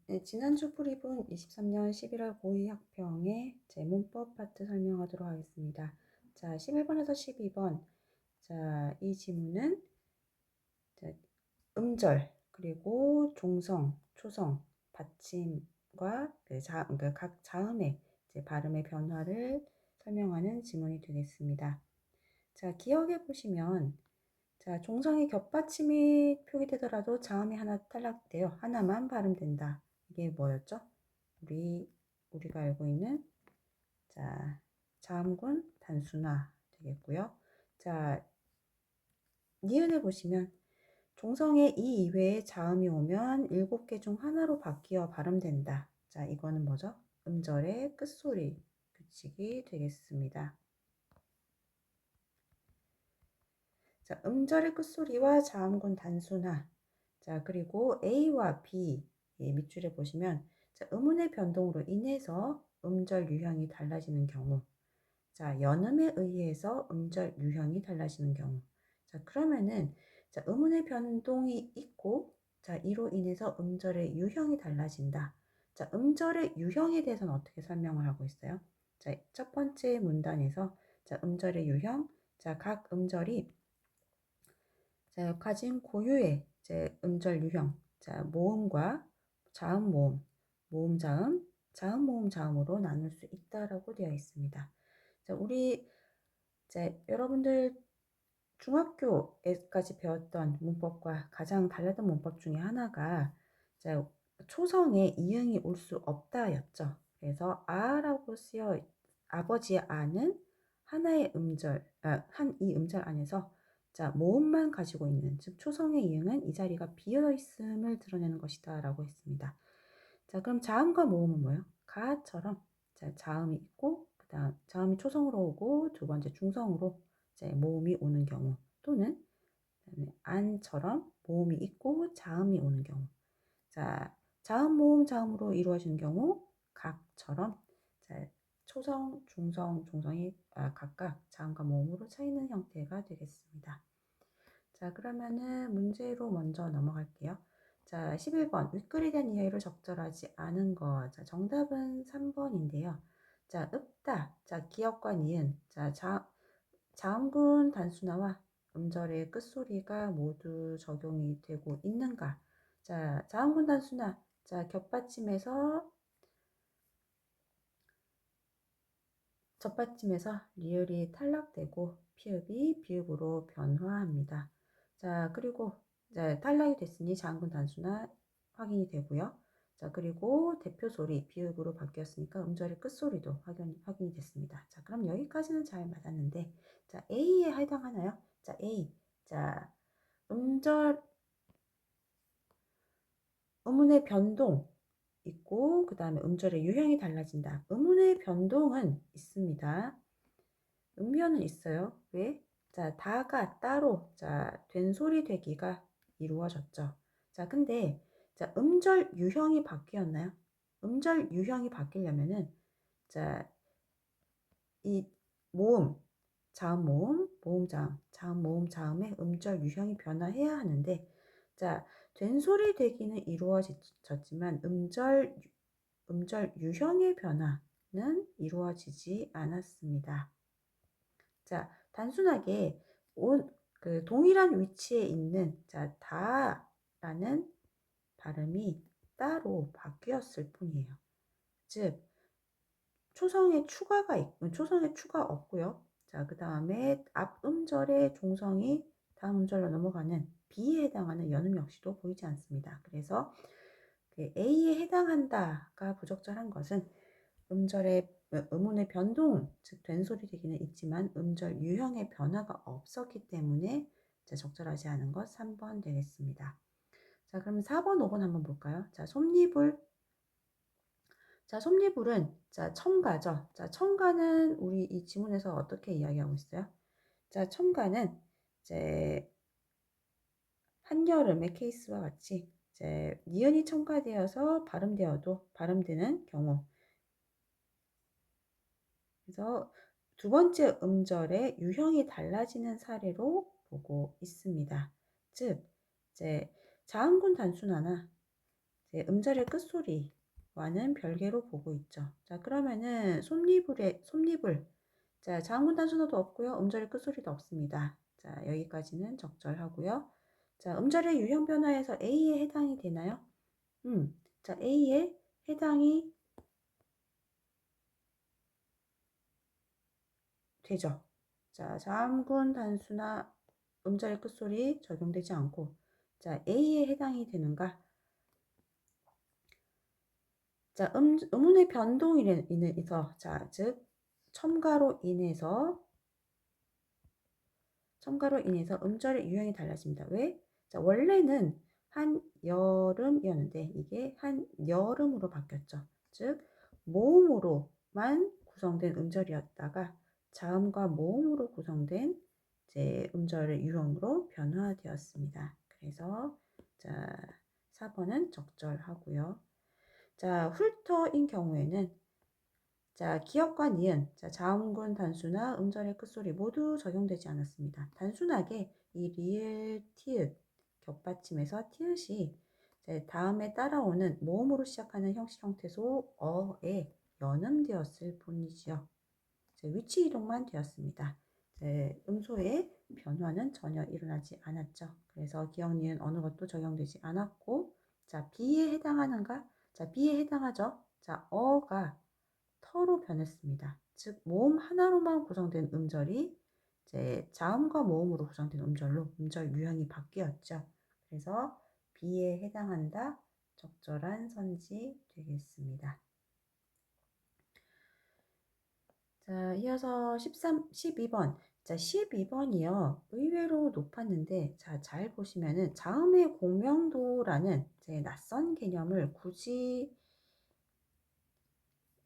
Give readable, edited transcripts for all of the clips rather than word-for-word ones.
네, 지난주 프리본 23년 11월 고2 학평의 제 문법 파트 설명하도록 하겠습니다. 자, 11번에서 12번. 자, 이 지문은 자, 음절, 그리고 종성, 초성, 받침과 각 자음의 발음의 변화를 설명하는 지문이 되겠습니다. 자, 기억해 보시면 자, 종성이 겹받침이 표기되더라도 자음이 하나 탈락돼요. 하나만 발음된다. 이게 뭐였죠? 우리가 알고 있는 자, 자음군 단순화 되겠고요. 자, 니은에 보시면 종성에 이 이외에 자음이 오면 7개 중 하나로 바뀌어 발음된다. 자, 이거는 뭐죠? 음절의 끝소리 규칙이 되겠습니다. 자, 음절의 끝소리와 자음군 단순화. 자, 그리고 A와 B 밑줄에 보시면 자, 음운의 변동으로 인해서 음절 유형이 달라지는 경우. 자, 연음에 의해서 음절 유형이 달라지는 경우. 자, 그러면은 자, 음운의 변동이 있고 자, 이로 인해서 음절의 유형이 달라진다. 자, 음절의 유형에 대해서는 어떻게 설명을 하고 있어요? 자, 첫 번째 문단에서 자, 음절의 유형. 자, 각 음절이 자, 가진 고유의 음절 유형, 자, 모음과 자음 모음, 모음 자음, 자음 모음 자음으로 나눌 수 있다라고 되어 있습니다. 자, 우리 여러분들 중학교에까지 배웠던 문법과 가장 달랐던 문법 중에 하나가 자, 초성에 이응이 올 수 없다였죠. 그래서 아라고 쓰여 아버지의 아는 하나의 음절, 한 이 음절 안에서 자, 모음만 가지고 있는, 즉 초성의 이응은 이 자리가 비어 있음을 드러내는 것이다 라고 했습니다. 자, 그럼 자음과 모음은 뭐예요? 가처럼 자, 자음이 있고 그다음 자음이 초성으로 오고 두 번째 중성으로 이제 모음이 오는 경우, 또는 안처럼 모음이 있고 자음이 오는 경우. 자, 자음 모음 자음으로 이루어지는 경우 각처럼 자, 초성, 중성, 종성이 각각 자음과 모음으로 차이는 형태가 되겠습니다. 자, 그러면은 문제로 먼저 넘어갈게요. 자, 11번 윗글에 대한 이해를 적절하지 않은 것. 자, 정답은 3번인데요. 자, 읍다. 자, 기역과 니은. 자, 자음군 단순화와 음절의 끝소리가 모두 적용이 되고 있는가? 자, 자음군 단순화. 자, 젖받침에서 리을이 탈락되고 피읍이 비읍으로 변화합니다. 자, 그리고 탈락이 됐으니 자음군 단순화 확인이 되고요. 자, 그리고 대표 소리 비읍으로 바뀌었으니까 음절의 끝소리도 확인이 됐습니다. 자, 그럼 여기까지는 잘 맞았는데, 자, A에 해당하나요? 자, A. 자, 음운의 변동 있고, 그 다음에 음절의 유형이 달라진다. 음운의 변동은 있습니다. 음변은 있어요. 왜? 자, 다가 따로 된소리 되기가 이루어졌죠. 자, 근데 자, 음절 유형이 바뀌었나요? 음절 유형이 바뀌려면은 자, 이 모음, 자음 모음, 모음 자음, 자음 모음 자음의 음절 유형이 변화해야 하는데 자, 된소리 되기는 이루어졌지만 음절 유형의 변화는 이루어지지 않았습니다. 자, 단순하게 동일한 위치에 있는 다라는 발음이 따로 바뀌었을 뿐이에요. 즉, 초성에 추가 없고요. 자, 그 다음에 앞 음절의 종성이 다음 음절로 넘어가는 B에 해당하는 연음 역시도 보이지 않습니다. 그래서 A에 해당한다가 부적절한 것은 음운의 변동, 즉 된소리 되기는 있지만 음절 유형의 변화가 없었기 때문에 적절하지 않은 것 3번 되겠습니다. 자, 그럼 4번, 5번 한번 볼까요? 자, 솜니불. 자, 솜니불은 첨가죠. 자, 첨가는 우리 이 지문에서 어떻게 이야기하고 있어요? 자, 첨가는 이제 한여름의 케이스와 같이 니은이 첨가되어서 발음되는 경우. 그래서 두 번째 음절의 유형이 달라지는 사례로 보고 있습니다. 즉, 자음군 단순화나 네, 음절의 끝소리와는 별개로 보고 있죠. 자, 그러면은 솜니불. 자, 자음군 단순어도 없고요. 음절의 끝소리도 없습니다. 자, 여기까지는 적절하고요. 자, 음절의 유형 변화에서 A에 해당이 되나요? 자, A에 해당이 되죠. 자, 자음군 단수나 음절의 끝소리 적용되지 않고, 자, A에 해당이 되는가? 자, 음운의 변동에 인해서, 자, 즉, 첨가로 인해서 음절의 유형이 달라집니다. 왜? 자, 원래는 한여름이었는데 이게 한여름으로 바뀌었죠. 즉, 모음으로만 구성된 음절이었다가 자음과 모음으로 구성된 이제 음절의 유형으로 변화되었습니다. 그래서 자, 4번은 적절하고요. 자, 훑어인 경우에는 자, 기역과 니은, 자, 자음군 단수나 음절의 끝소리 모두 적용되지 않았습니다. 단순하게 이 리을, 티읕, 겹받침에서 티읕이 다음에 따라오는 모음으로 시작하는 형식 형태소 어에 연음되었을 뿐이지요. 위치 이동만 되었습니다. 음소의 변화는 전혀 일어나지 않았죠. 그래서 기역, 니은 어느 것도 적용되지 않았고, 자, B에 해당하는가? 자, B에 해당하죠. 자, 어가 터로 변했습니다. 즉 모음 하나로만 구성된 음절이 이제 자음과 모음으로 구성된 음절로 음절 유형이 바뀌었죠. 그래서 B에 해당한다. 적절한 선지 되겠습니다. 자, 이어서 12번. 자, 12번이요. 의외로 높았는데, 자, 잘 보시면은 자음의 공명도라는 이제 낯선 개념을 굳이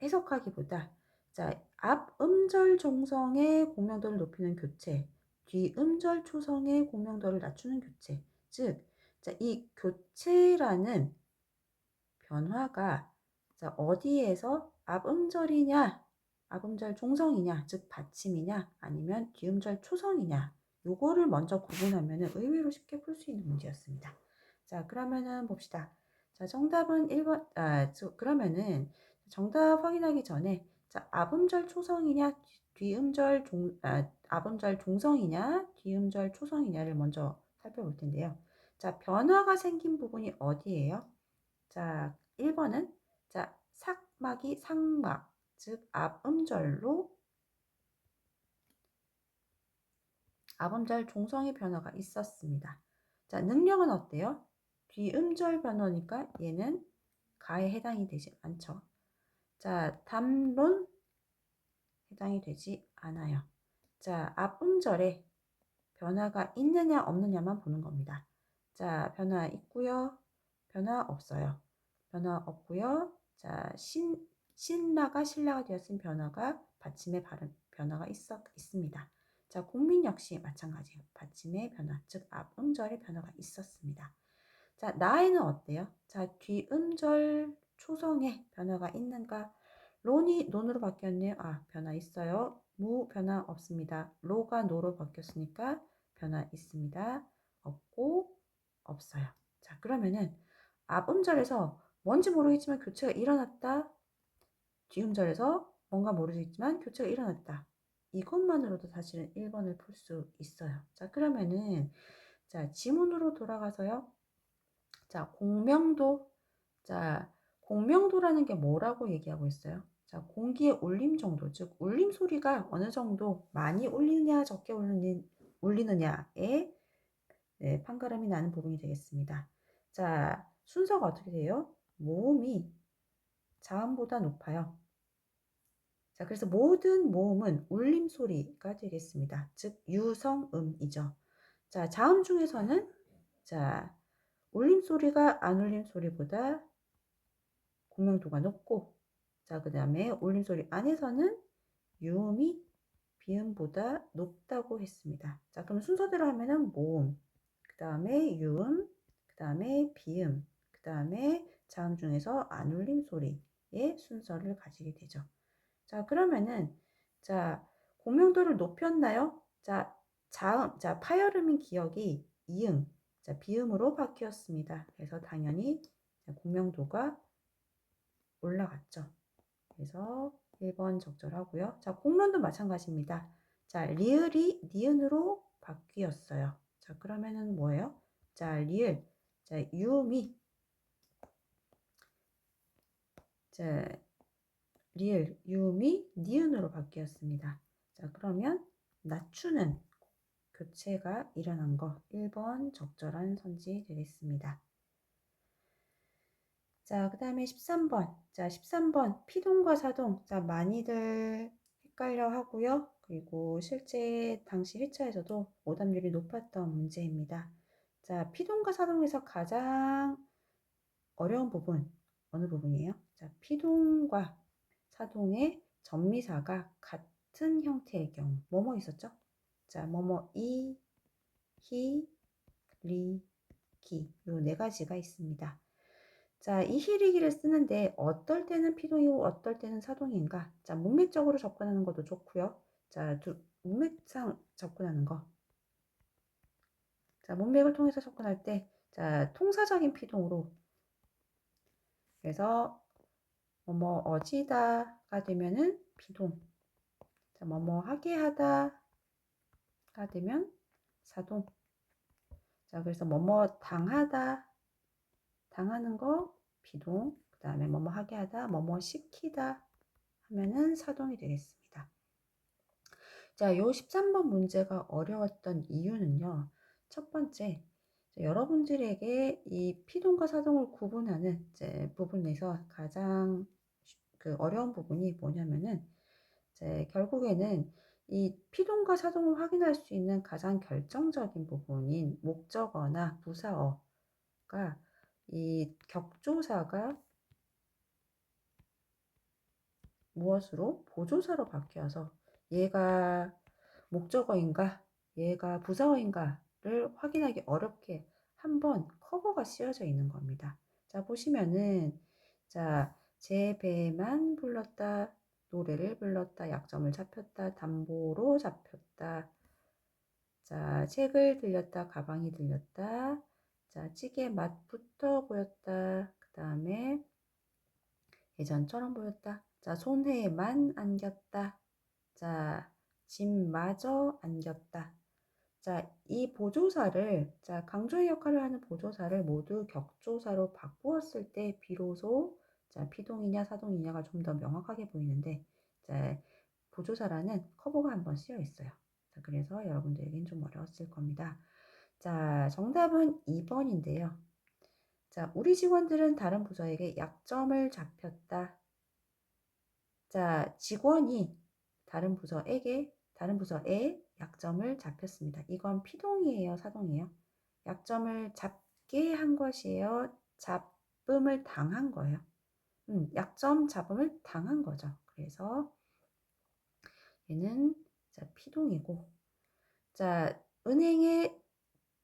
해석하기보다 자, 앞 음절 종성의 공명도를 높이는 교체, 뒤 음절 초성의 공명도를 낮추는 교체. 즉, 자, 이 교체라는 변화가 자, 어디에서 앞 음절이냐, 앞 음절 종성이냐, 즉 받침이냐, 아니면 뒤 음절 초성이냐. 요거를 먼저 구분하면 의외로 쉽게 풀 수 있는 문제였습니다. 자, 그러면은 봅시다. 자, 정답은 1번, 그러면은 정답 확인하기 전에 자, 앞음절 초성이냐, 앞음절 종성이냐, 뒤음절 초성이냐를 먼저 살펴볼 텐데요. 자, 변화가 생긴 부분이 어디예요? 자, 1번은 자, 삭막이 상막, 즉 앞음절로 앞음절 종성의 변화가 있었습니다. 자, 능력은 어때요? 뒤음절 변화니까 얘는 가에 해당이 되지 않죠. 자, 담론 해당이 되지 않아요. 자, 앞음절에 변화가 있느냐 없느냐만 보는 겁니다. 자, 변화 있고요. 변화 없어요. 변화 없고요. 자, 신라가 신라가 되었으면 변화가 받침의 변화가 있습니다. 자, 공민 역시 마찬가지예요. 받침의 변화, 즉 앞음절의 변화가 있었습니다. 자, 나에는 어때요? 자, 뒤음절 초성에 변화가 있는가? 론이 논으로 바뀌었네요. 아, 변화 있어요. 무 변화 없습니다. 로가 노로 바뀌었으니까 변화 있습니다. 없고 없어요. 자, 그러면은 앞음절에서 뭔지 모르겠지만 교체가 일어났다. 뒤음절에서 뭔가 모르겠지만 교체가 일어났다. 이것만으로도 사실은 1번을 풀 수 있어요. 자, 그러면은 자, 지문으로 돌아가서요. 자, 공명도. 자, 공명도라는 게 뭐라고 얘기하고 있어요? 자, 공기의 울림 정도, 즉 울림 소리가 어느 정도 많이 울리느냐 적게 울리느냐에 네, 판가름이 나는 부분이 되겠습니다. 자, 순서가 어떻게 돼요? 모음이 자음보다 높아요. 자, 그래서 모든 모음은 울림 소리가 되겠습니다. 즉 유성음이죠. 자, 자음 중에서는 자, 울림 소리가 안 울림 소리보다 공명도가 높고, 자, 그 다음에 울림소리 안에서는 유음이 비음보다 높다고 했습니다. 자, 그럼 순서대로 하면은 모음, 그 다음에 유음, 그 다음에 비음, 그 다음에 자음 중에서 안 울림 소리의 순서를 가지게 되죠. 자, 그러면은 자, 공명도를 높였나요? 자, 자, 파열음인 기억이 이응, 자, 비음으로 바뀌었습니다. 그래서 당연히 공명도가 올라갔죠. 그래서 1번 적절하고요. 자, 공론도 마찬가지입니다. 자, 리을이 니은으로 바뀌었어요. 자, 그러면은 뭐예요? 자, 리을. 자, 유음이. 자, 리을, 유음이 니은으로 바뀌었습니다. 자, 그러면 낮추는 교체가 일어난 거 1번 적절한 선지 되겠습니다. 자, 그 다음에 13번. 자, 13번. 피동과 사동. 자, 많이들 헷갈려 하고요. 그리고 실제 당시 회차에서도 오답률이 높았던 문제입니다. 자, 피동과 사동에서 가장 어려운 부분, 어느 부분이에요? 자, 피동과 사동의 전미사가 같은 형태의 경우. 뭐뭐 있었죠? 자, 뭐뭐, 이, 히, 리, 기. 요 네 가지가 있습니다. 자, 이 히리기를 쓰는데 어떨 때는 피동이고 어떨 때는 사동인가? 자, 문맥적으로 접근하는 것도 좋고요. 자, 문맥상 접근하는 거. 자, 문맥을 통해서 접근할 때, 자, 통사적인 피동으로. 그래서 뭐뭐 어지다가 되면은 피동. 자, 뭐뭐 하게 하다가 되면 사동. 자, 그래서 뭐뭐 당하다, 당하는 거 피동. 그 다음에 뭐뭐 하게 하다, 뭐뭐 시키다 하면은 사동이 되겠습니다. 자, 요 13번 문제가 어려웠던 이유는요. 첫 번째, 여러분들에게 이 피동과 사동을 구분하는 부분에서 가장 어려운 부분이 뭐냐면은 결국에는 이 피동과 사동을 확인할 수 있는 가장 결정적인 부분인 목적어나 부사어가 이 격조사가 무엇으로? 보조사로 바뀌어서 얘가 목적어인가 얘가 부사어인가를 확인하기 어렵게 한번 커버가 씌워져 있는 겁니다. 자, 보시면은 자, 제 배만 불렀다, 노래를 불렀다, 약점을 잡혔다, 담보로 잡혔다. 자, 책을 들렸다, 가방이 들렸다. 자, 찌개 맛부터 보였다. 그 다음에 예전처럼 보였다. 자, 손에만 안겼다. 자, 짐마저 안겼다. 자, 이 보조사를, 자, 강조의 역할을 하는 보조사를 모두 격조사로 바꾸었을 때 비로소 자, 피동이냐 사동이냐가 좀 더 명확하게 보이는데, 자, 보조사라는 커버가 한번 씌어 있어요. 자, 그래서 여러분들에겐 좀 어려웠을 겁니다. 자, 정답은 2번인데요. 자, 우리 직원들은 다른 부서에게 약점을 잡혔다. 자, 직원이 다른 부서에 약점을 잡혔습니다. 이건 피동이에요, 사동이에요? 약점을 잡게 한 것이에요? 잡음을 당한 거예요? 약점 잡음을 당한 거죠. 그래서 얘는 자, 피동이고, 자, 은행의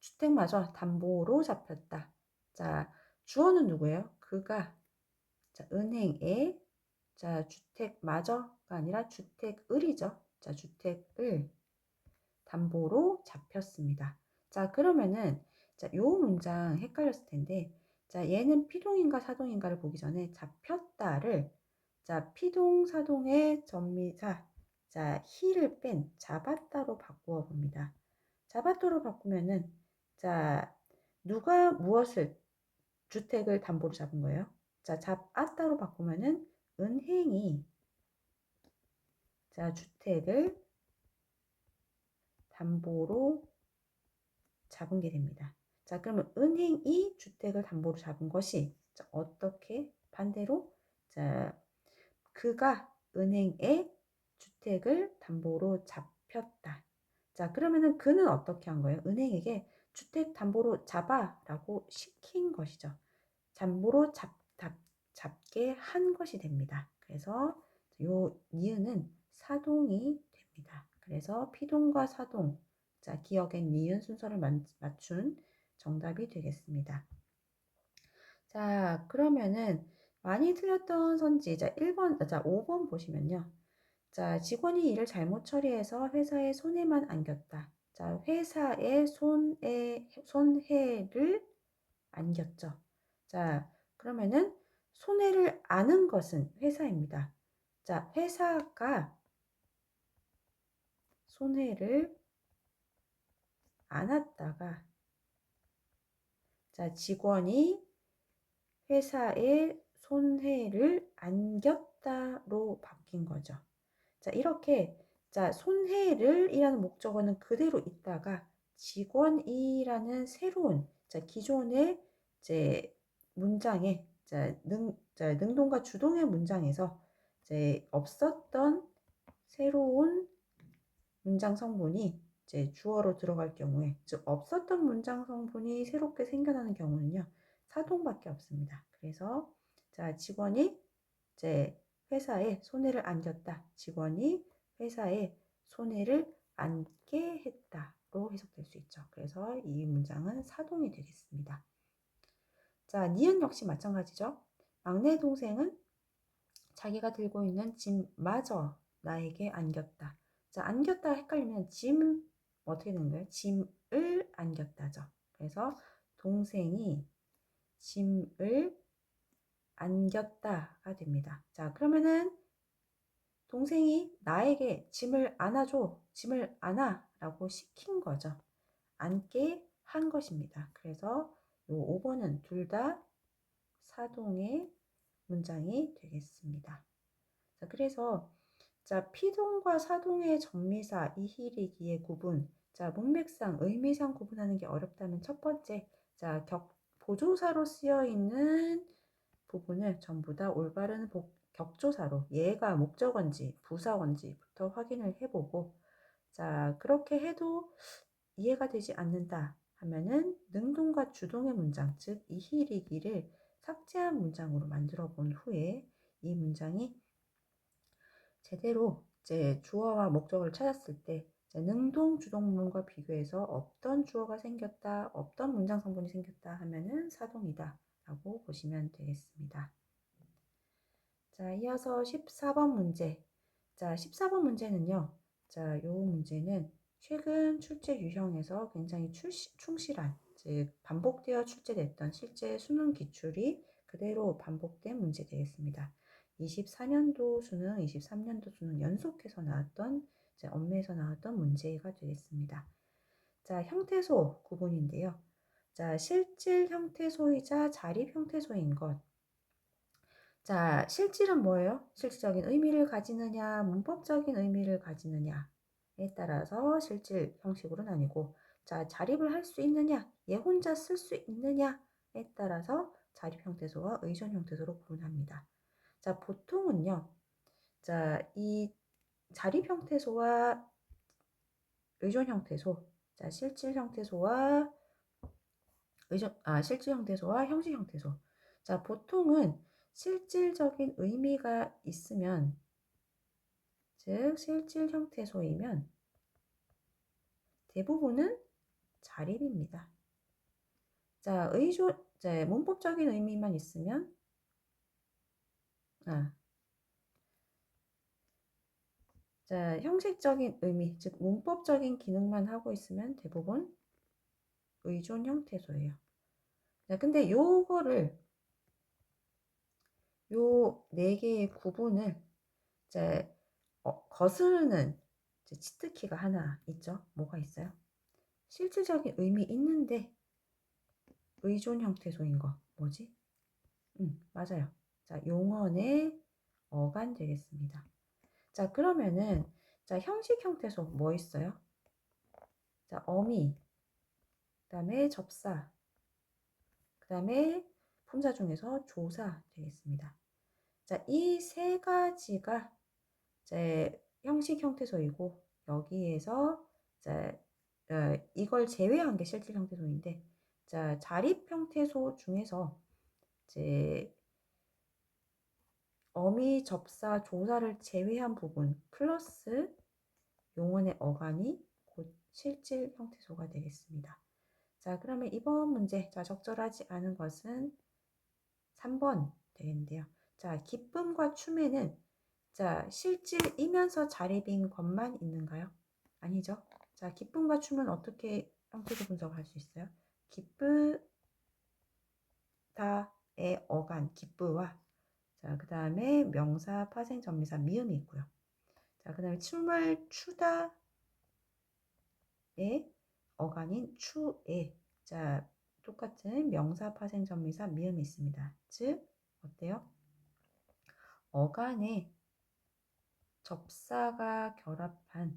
주택마저 담보로 잡혔다. 자, 주어는 누구예요? 그가. 자, 은행에 자, 주택마저가 아니라 주택을이죠. 자, 주택을 담보로 잡혔습니다. 자, 그러면은 자, 요 문장 헷갈렸을 텐데 자, 얘는 피동인가 사동인가를 보기 전에 잡혔다를 자, 피동 사동의 전미사 자, 히를 뺀 잡았다로 바꾸어 봅니다. 잡았다로 바꾸면은 자, 누가 무엇을 주택을 담보로 잡은 거예요? 자, 잡았다로 바꾸면은 은행이 자, 주택을 담보로 잡은 게 됩니다. 자, 그러면 은행이 주택을 담보로 잡은 것이 자, 어떻게 반대로 자, 그가 은행에 주택을 담보로 잡혔다. 자, 그러면은 그는 어떻게 한 거예요? 은행에게 주택 담보로 잡아라고 시킨 것이죠. 담보로 잡게 한 것이 됩니다. 그래서 요 니은은 사동이 됩니다. 그래서 피동과 사동, 자, 기억엔 니은 순서를 맞춘 정답이 되겠습니다. 자, 그러면은 많이 틀렸던 선지, 자, 5번 보시면요. 자, 직원이 일을 잘못 처리해서 회사에 손해만 안겼다. 자, 회사에 손해를 안겼죠. 자, 그러면은 손해를 아는 것은 회사입니다. 자, 회사가 손해를 안았다가 자, 직원이 회사에 손해를 안겼다로 바뀐 거죠. 자, 이렇게 자, 손해를 이라는 목적어는 그대로 있다가 직원이라는 새로운 자, 기존의 이제 문장에 능동과 주동의 문장에서 이제 없었던 새로운 문장 성분이 이제 주어로 들어갈 경우에, 즉 없었던 문장 성분이 새롭게 생겨나는 경우는요, 사동밖에 없습니다. 그래서 자, 직원이 이제 회사에 손해를 안겼다. 직원이 회사에 손해를 안게 했다로 해석될 수 있죠. 그래서 이 문장은 사동이 되겠습니다. 자, 니은 역시 마찬가지죠. 막내 동생은 자기가 들고 있는 짐마저 나에게 안겼다. 자, 안겼다 헷갈리면 짐 어떻게 되는 거예요? 짐을 안겼다죠. 그래서 동생이 짐을 안겼다가 됩니다. 자, 그러면은 동생이 나에게 짐을 안아줘, 짐을 안아 라고 시킨 거죠. 안게 한 것입니다. 그래서 요 5번은 둘 다 사동의 문장이 되겠습니다. 자, 그래서 자, 피동과 사동의 정미사, 이히리기의 구분. 자, 문맥상, 의미상 구분하는 게 어렵다면 첫 번째, 자, 보조사로 쓰여 있는 부분을 전부 다 올바른 격조사로 얘가 목적어인지 부사어인지부터 확인을 해보고, 자, 그렇게 해도 이해가 되지 않는다 하면은 능동과 주동의 문장, 즉 이히리기를 삭제한 문장으로 만들어 본 후에 이 문장이 제대로 이제 주어와 목적어를 찾았을 때 능동 주동 부분과 비교해서 없던 주어가 생겼다, 없던 문장 성분이 생겼다 하면은 사동이다 라고 보시면 되겠습니다. 자, 이어서 14번 문제. 자, 14번 문제는요. 자, 요 문제는 최근 출제 유형에서 굉장히 충실한, 즉 반복되어 출제됐던 실제 수능 기출이 그대로 반복된 문제 되겠습니다. 24년도 수능, 23년도 수능 연속해서 나왔던 엄매에서 나왔던 문제가 되겠습니다. 자, 형태소 구분인데요. 자, 실질 형태소이자 자립 형태소인 것. 자, 실질은 뭐예요? 실질적인 의미를 가지느냐, 문법적인 의미를 가지느냐에 따라서 실질 형식으로 나뉘고, 자, 자립을 할 수 있느냐, 얘 혼자 쓸 수 있느냐에 따라서 자립 형태소와 의존 형태소로 구분합니다. 자, 보통은요, 자, 이 자립 형태소와 의존 형태소, 자, 실질 형태소와 실질 형태소와 형식 형태소. 자, 보통은 실질적인 의미가 있으면, 즉 실질 형태소이면 대부분은 자립입니다. 자, 문법적인 의미만 있으면 자, 형식적인 의미, 즉 문법적인 기능만 하고 있으면 대부분 의존 형태소예요. 자, 근데 요거를 요 네 개의 구분을 이제 거스르는 치트키가 하나 있죠. 뭐가 있어요? 실질적인 의미 있는데 의존 형태소인 거 뭐지? 맞아요. 자, 용언의 어간 되겠습니다. 자, 그러면은 자, 형식 형태소 뭐 있어요? 자, 어미, 그다음에 접사, 그다음에 품사 중에서 조사 되겠습니다. 자, 이 세 가지가 이제 형식 형태소이고 여기에서 이제 이걸 제외한 게 실질 형태소인데, 자, 자립 형태소 중에서 이제 어미, 접사, 조사를 제외한 부분 플러스 용언의 어간이 곧 실질 형태소가 되겠습니다. 자, 그러면 이번 문제, 자, 적절하지 않은 것은 3번 되겠는데요. 자, 기쁨과 춤에는 자, 실질이면서 자립인 것만 있는가요? 아니죠. 자, 기쁨과 춤은 어떻게 형태소 분석을 할 수 있어요? 기쁘다, 어간, 기쁘와, 자, 그 다음에 명사, 파생, 전미사, 미음이 있고요. 자, 그 다음에 춤을 추다의 어간인 추에, 자, 똑같은 명사, 파생, 전미사, 미음이 있습니다. 즉, 어때요? 어간에 접사가 결합한,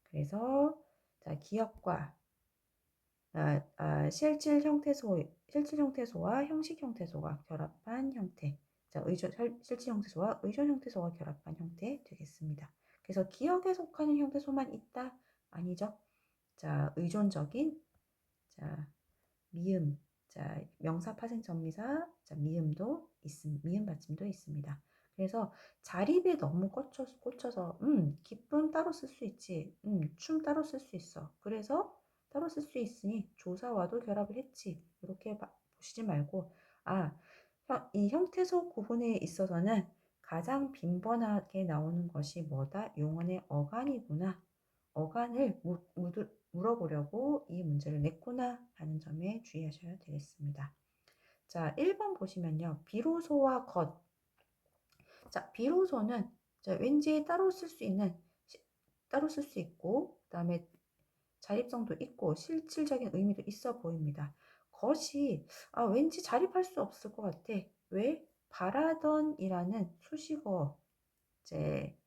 그래서 자, 기역과 실질 형태소와 형식 형태소가 결합한 형태. 자, 실질 형태소와 의존 형태소가 결합한 형태 되겠습니다. 그래서 기역에 속하는 형태소만 있다? 아니죠. 자, 의존적인, 자, 미음, 자, 명사, 파생, 전미사, 자, 미음 받침도 있습니다. 그래서 자립에 너무 꽂혀서, 기쁨 따로 쓸 수 있지, 춤 따로 쓸 수 있어. 그래서 따로 쓸 수 있으니 조사와도 결합을 했지. 이렇게 보시지 말고, 이 형태소 구분에 있어서는 가장 빈번하게 나오는 것이 뭐다? 용언의 어간이구나. 어간을 물어보려고 이 문제를 냈구나 하는 점에 주의하셔야 되겠습니다. 자, 1번 보시면요. 비로소와 것. 자, 비로소는 왠지 따로 쓸 수 있고, 그 다음에 자립성도 있고, 실질적인 의미도 있어 보입니다. 것이, 왠지 자립할 수 없을 것 같아. 왜? 바라던이라는 수식어, 이제,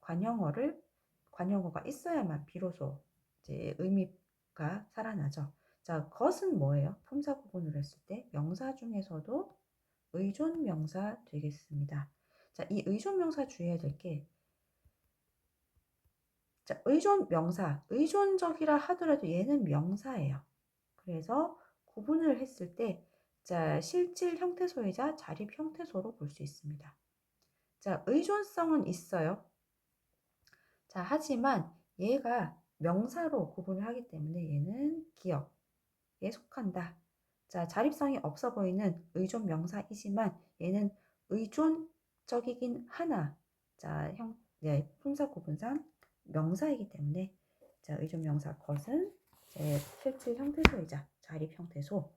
관용어가 있어야만 비로소 이제 의미가 살아나죠. 자, 것은 뭐예요? 품사 구분을 했을 때 명사 중에서도 의존 명사 되겠습니다. 자, 이 의존 명사 주의해야 될 게, 자, 의존 명사, 의존적이라 하더라도 얘는 명사예요. 그래서 구분을 했을 때, 자, 실질 형태소이자 자립 형태소로 볼 수 있습니다. 자, 의존성은 있어요. 자, 하지만 얘가 명사로 구분을 하기 때문에 얘는 기역에 속한다. 자, 자립성이 없어 보이는 의존 명사이지만 얘는 의존적이긴 하나. 자, 품사 구분상 명사이기 때문에, 자, 의존 명사 것은 실질 형태소이자 자립 형태소,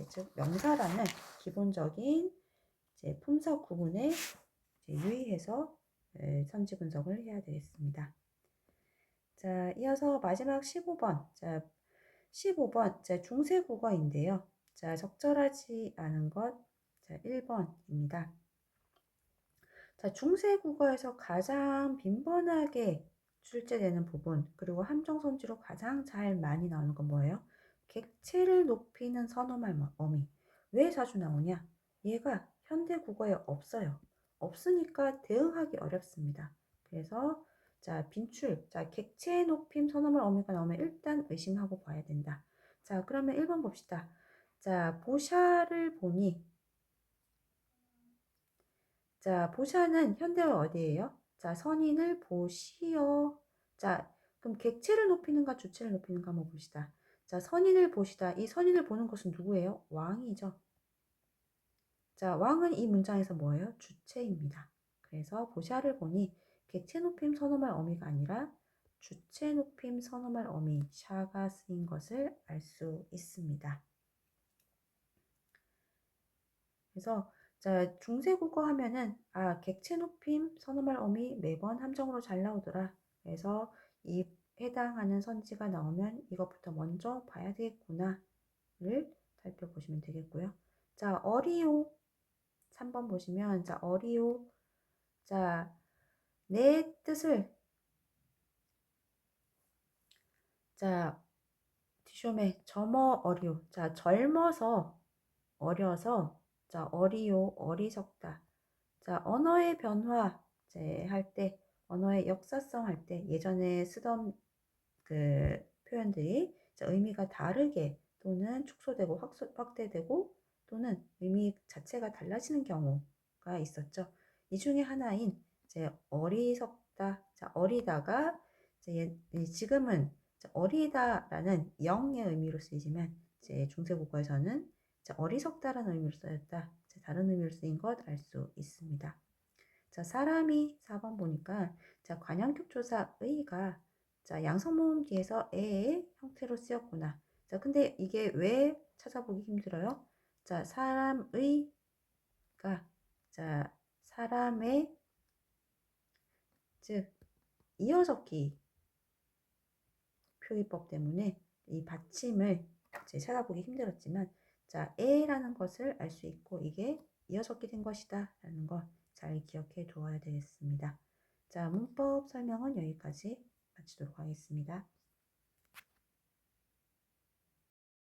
즉 명사라는 기본적인 품사 구분에 유의해서 선지 분석을 해야 되겠습니다. 자, 이어서 마지막 15번. 자, 15번. 자, 중세 국어인데요. 자, 적절하지 않은 것. 자, 1번입니다. 자, 중세 국어에서 가장 빈번하게 출제되는 부분, 그리고 함정선지로 가장 잘 많이 나오는 건 뭐예요? 객체를 높이는 선어말 어미. 왜 자주 나오냐? 얘가 현대 국어에 없어요. 없으니까 대응하기 어렵습니다. 그래서 자, 빈출, 자, 객체 높임 선어말 어미가 나오면 일단 의심하고 봐야 된다. 자, 그러면 1번 봅시다. 자, 보샤를 보니, 자, 보샤는 현대어 어디예요? 자, 선인을 보시어. 자, 그럼 객체를 높이는가 주체를 높이는가 한번 봅시다. 자, 선인을 보시다. 이 선인을 보는 것은 누구예요? 왕이죠. 자, 왕은 이 문장에서 뭐예요? 주체입니다. 그래서 보샤를 보니 객체 높임 선어말 어미가 아니라 주체 높임 선어말 어미 샤가 쓰인 것을 알 수 있습니다. 그래서 자, 중세국어 하면은 객체 높임 선어말 어미 매번 함정으로 잘 나오더라. 그래서 이 해당하는 선지가 나오면 이것부터 먼저 봐야 되겠구나를 살펴보시면 되겠고요. 자, 어리오 3번 보시면 자, 어리오, 자, 내 뜻을, 자, 디쇼메 점어 어리오, 자, 젊어서 어려서, 자, 어리오 어리석다. 자, 언어의 변화 할 때, 언어의 역사성 할 때 예전에 쓰던 그 표현들이 의미가 다르게 또는 축소되고 확대되고 또는 의미 자체가 달라지는 경우가 있었죠. 이 중에 하나인 어리석다, 자, 어리다가 지금은 어리다라는 영의 의미로 쓰이지만 중세국어에서는 어리석다라는 의미로 쓰였다. 다른 의미로 쓰인 것 알 수 있습니다. 자, 사람이 4번 보니까 자, 관형격 조사 의가 자, 양성모음 뒤에서 애의 형태로 쓰였구나. 자, 근데 이게 왜 찾아보기 힘들어요? 자, 사람의 자, 사람의, 즉, 이어적기 표기법 때문에 이 받침을 이제 찾아보기 힘들었지만, 자, 에라는 것을 알 수 있고 이게 이어적기 된 것이다 라는 걸 잘 기억해 두어야 되겠습니다. 자, 문법 설명은 여기까지 마치도록 하겠습니다.